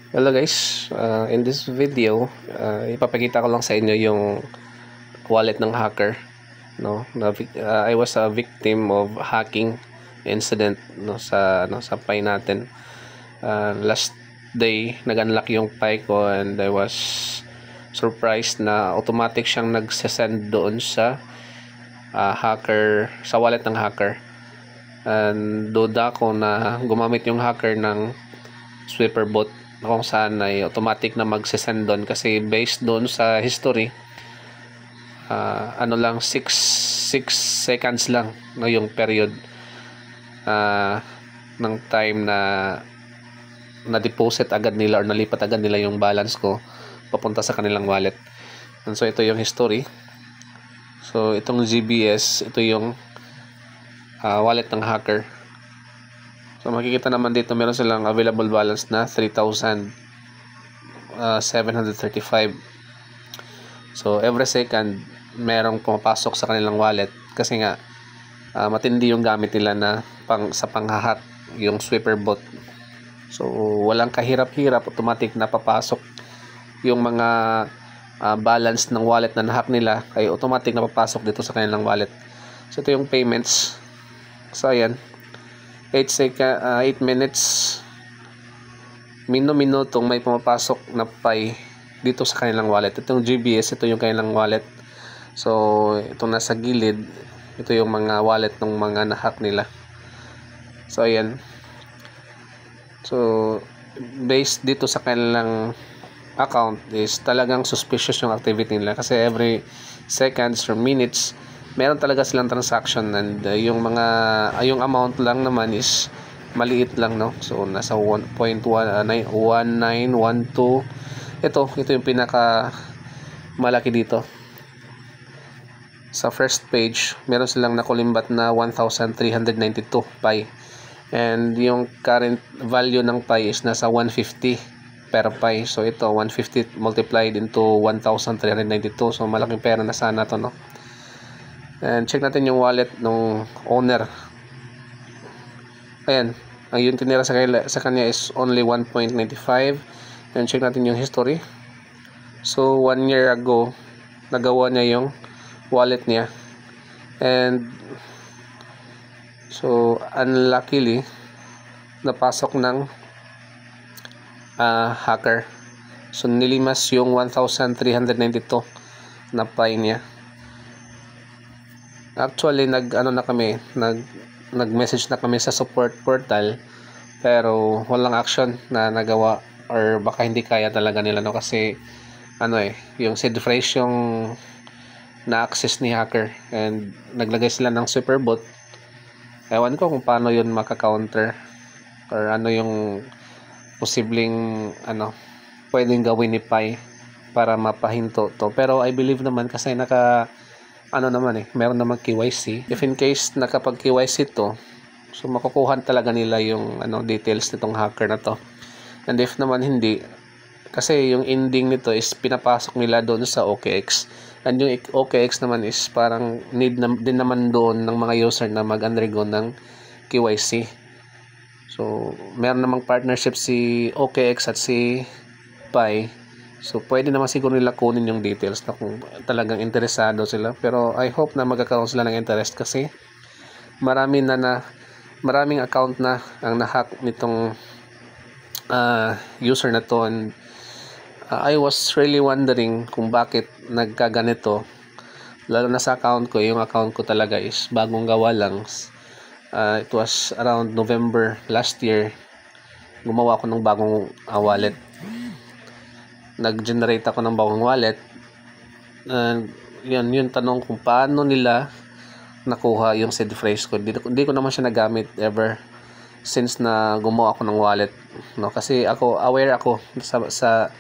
Hello guys, in this video, ipapakita ko lang sa inyo yung wallet ng hacker. I was a victim of hacking incident sa Pi natin. Last day, nag-unlock yung Pi ko and I was surprised na automatic siyang nag-send doon sa hacker, sa wallet ng hacker. And duda ko na gumamit yung hacker ng sweeper bot kung saan ay automatic na magsisend doon kasi based doon sa history, lang 6 seconds lang no, yung period ng time na na-deposit agad nila or nalipat agad nila yung balance ko papunta sa kanilang wallet. And so ito yung history. So itong GBS, ito yung wallet ng hacker. So makikita naman dito meron silang available balance na 3,735. So every second merong pumapasok sa kanilang wallet kasi nga matindi yung gamit nila na sa panghahack, yung sweeper bot. So walang kahirap-hirap, automatic na papasok yung mga balance ng wallet na nahack nila ay automatic na papasok dito sa kanilang wallet. So ito yung payments. So ayan, 8 minutes minutong may pumapasok na Pi dito sa kanilang wallet. Itong GBS, ito yung kanilang wallet. So itong nasa gilid, ito yung mga wallet ng mga nahack nila. So ayan, so based dito sa kanilang account is talagang suspicious yung activity nila kasi every seconds or minutes meron talaga silang transaction and yung amount lang naman is maliit lang, no? So nasa 1.1912. Ito yung pinaka malaki dito. Sa first page, meron silang nakulimbat na 1,392 Pi. And yung current value ng Pi is nasa 150 per Pi. So ito 150 multiplied into 1,392. So malaking pera na sana to, no? And check natin yung wallet ng owner. Ayan, ang yung tinira sa kanya is only 1.95. And check natin yung history. So 1 year ago nagawa niya yung wallet niya. And so unluckily napasok ng hacker. So nilimas yung 1,392 na Pi niya. Actually nag-message na kami sa support portal pero walang action na nagawa or baka hindi kaya talaga nila, no, kasi yung seed phrase yung na-access ni hacker and naglagay sila ng sweeper bot. Ewan ko kung paano yun maka-counter or ano yung posibleng pwedeng gawin ni Pi para mapahinto to, pero I believe naman kasi meron naman KYC. If in case nakapag KYC to, so makukuha talaga nila yung details nitong hacker na to. And if naman hindi, kasi yung ending nito is pinapasok nila doon sa OKX. And yung OKX naman is parang need din naman doon ng mga user na mag-undergo ng KYC. So meron namang partnership si OKX at si Pi. So pwede naman siguro nila kunin yung details na kung talagang interesado sila. Pero I hope na magkakaroon sila ng interest kasi maraming account na ang nahack nitong user na to. And I was really wondering kung bakit nagkaganito, lalo na sa account ko. Yung account ko talaga is bagong gawa lang. It was around November last year. Gumawa ako ng bagong wallet. Nag-generate ako ng bagong wallet. Yung tanong kung paano nila nakuha yung seed phrase ko. Hindi ko naman siya nagamit ever since na gumawa ako ng wallet, no? Kasi aware ako sa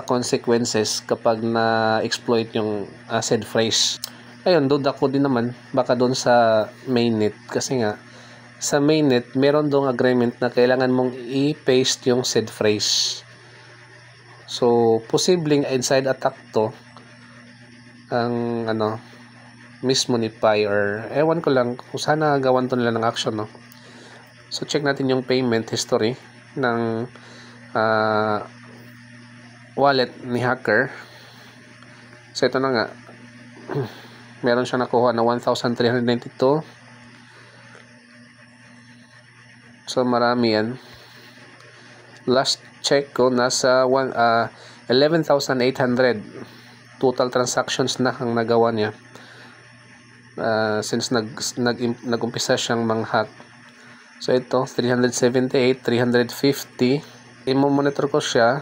consequences kapag na-exploit yung seed phrase. Ayun, duda ko din naman baka doon sa mainnet kasi nga sa mainnet meron doong agreement na kailangan mong i-paste yung seed phrase. So, posibleng inside attack to ang mismo ni Pi or ewan ko lang kung sana gawan to nila ng action, no? So, check natin yung payment history ng wallet ni hacker. So ito na nga, meron siyang nakuha na 1,392. So marami yan. Last check ko, nasa 11,800 total transactions na ang nagawa niya since nag-umpisa siyang mang-hack. So ito 378, 350. I-monitor ko siya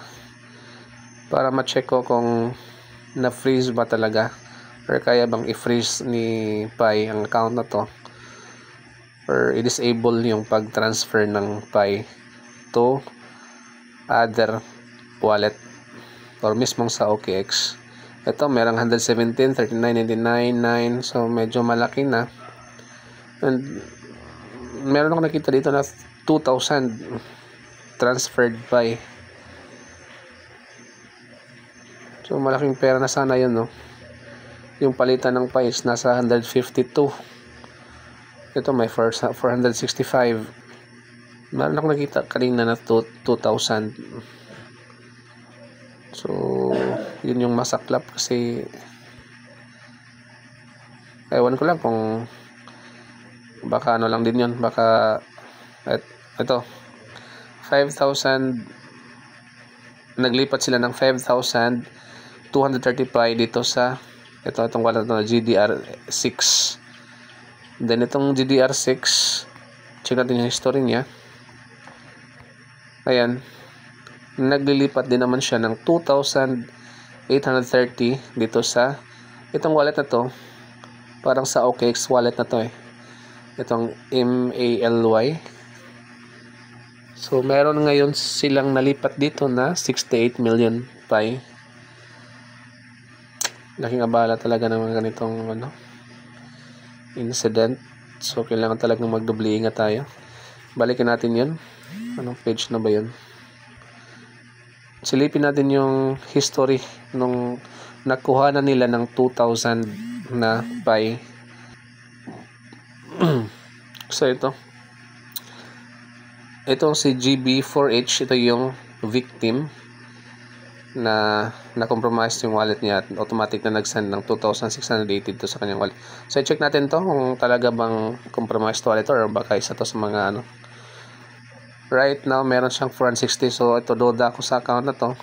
para ma-check ko kung na-freeze ba talaga or kaya bang i-freeze ni Pi ang account na to, or i-disable yung pag-transfer ng Pi to other wallet or mismong sa OKX. Ito merong 117, 39.99, 9. So medyo malaki na. And meron ako nakita dito na 2,000 transferred Pi. So malaking pera na sana yun, no? Yung palitan ng Pi is nasa 152. Ito may 465. Meron ako nakita kanina na 2,000. So yun yung masaklap kasi ewan ko lang kung baka ano lang din yun, baka ito 5,000, naglipat sila ng 5,230 Pi dito sa itong wallet na GDR6. Then itong GDR6, check natin yung history niya. Ayan, naglilipat din naman siya ng 2,830 dito sa itong wallet na to. Parang sa OKX wallet na to itong MALY. So meron ngayon silang nalipat dito na 68 million Pi. Laking abala talaga ng mga ganitong incident. So kailangan talagang magdobli ingat tayo. Balikin natin yun. Anong page na ba yun? Silipin natin yung history nung nakuha na nila ng 2,000 na Pi. So itong si GB4H, ito yung victim na na-compromise yung wallet niya at automatic na nag-send ng 2,680 to sa kanyang wallet. So i-check natin to kung talaga bang compromised wallet or baka isa to sa mga Right now meron siyang 460. So ito, duda ako sa account na to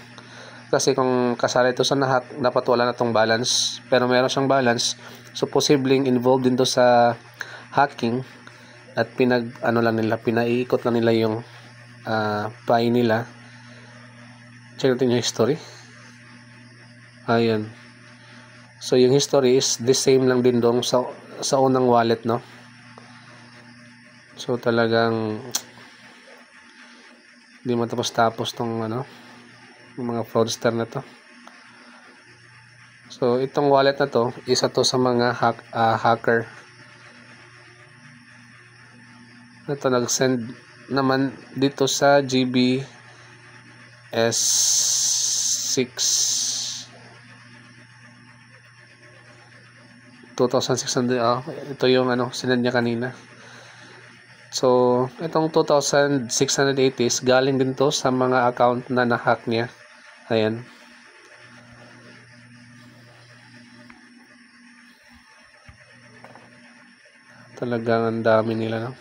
kasi kung kasali ito sa nahack, dapat wala na tong balance, pero meron siyang balance. So posibleng involved din to sa hacking at pinaiikot lang nila yung Pi nila. Check natin yung history. Ayan. So yung history is the same lang din dong sa unang wallet, no? So talagang hindi matapos-tapos tong yung mga fraudster na to. So itong wallet na to, isa to sa mga hacker. Ito nag-send naman dito sa GBS6 2,600. Ito yung sinend niya kanina. So itong 2,680 is galing din to sa mga account na na-hack niya. Ayan. Talagang ang dami nila, no?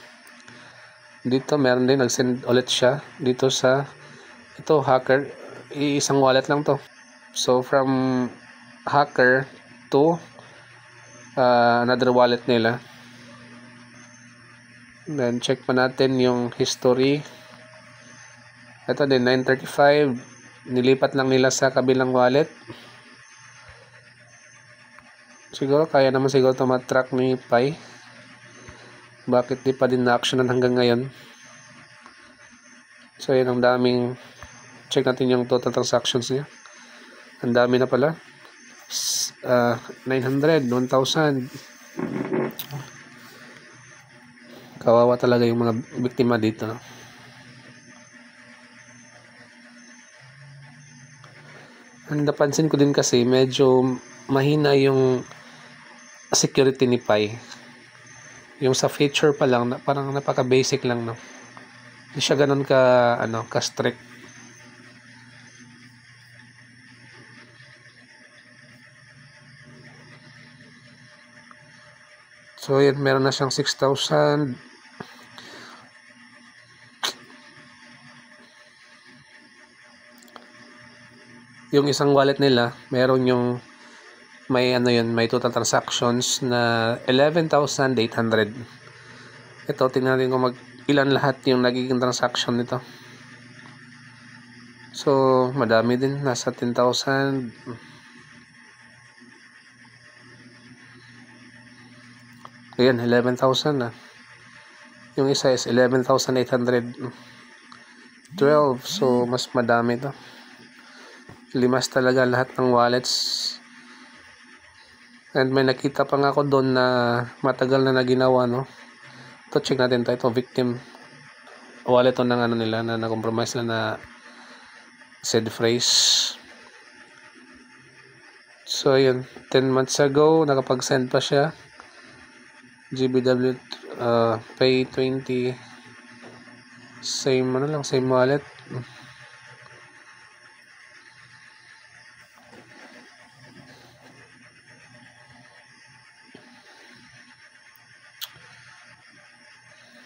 Dito meron din nag-send ulit siya dito sa hacker. Isang wallet lang to. So from hacker to another wallet nila. Then check pa natin yung history. Ito din 935, nilipat lang nila sa kabilang wallet. Siguro kaya naman siguro ito matrack ni Pi. Bakit di pa din na-actionan hanggang ngayon? So yun, ang daming, check natin yung total transactions niya. Ang dami na pala. 900, 1,000. Kawawa talaga yung mga biktima dito, no? And napansin ko din kasi medyo mahina yung security ni Pi. Yung sa feature pa lang, parang napaka-basic lang, no? Hindi siya ganun ka strict. So yun, meron na siyang 6,000. Yung isang wallet nila, meron yung may may total transactions na 11,800. Ito, tingnan natin kung ilan lahat yung nagiging transaction nito. So, madami din, nasa 10,000. Ayan, 11,000 na. Yung isa is 11,812. So, mas madami to. Limas talaga lahat ng wallets. And may nakita pa nga ako doon na matagal na ginawa, no? Ito, check natin to. Ito, victim wallet to ng nila na na-compromise na said phrase. So, yun. 10 months ago, nakapag-send pa siya. GBW Pay 20. Same wallet.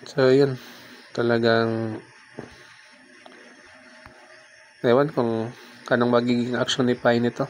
So, yun. Talagang ewan kung anong magiging action ni Pi nito.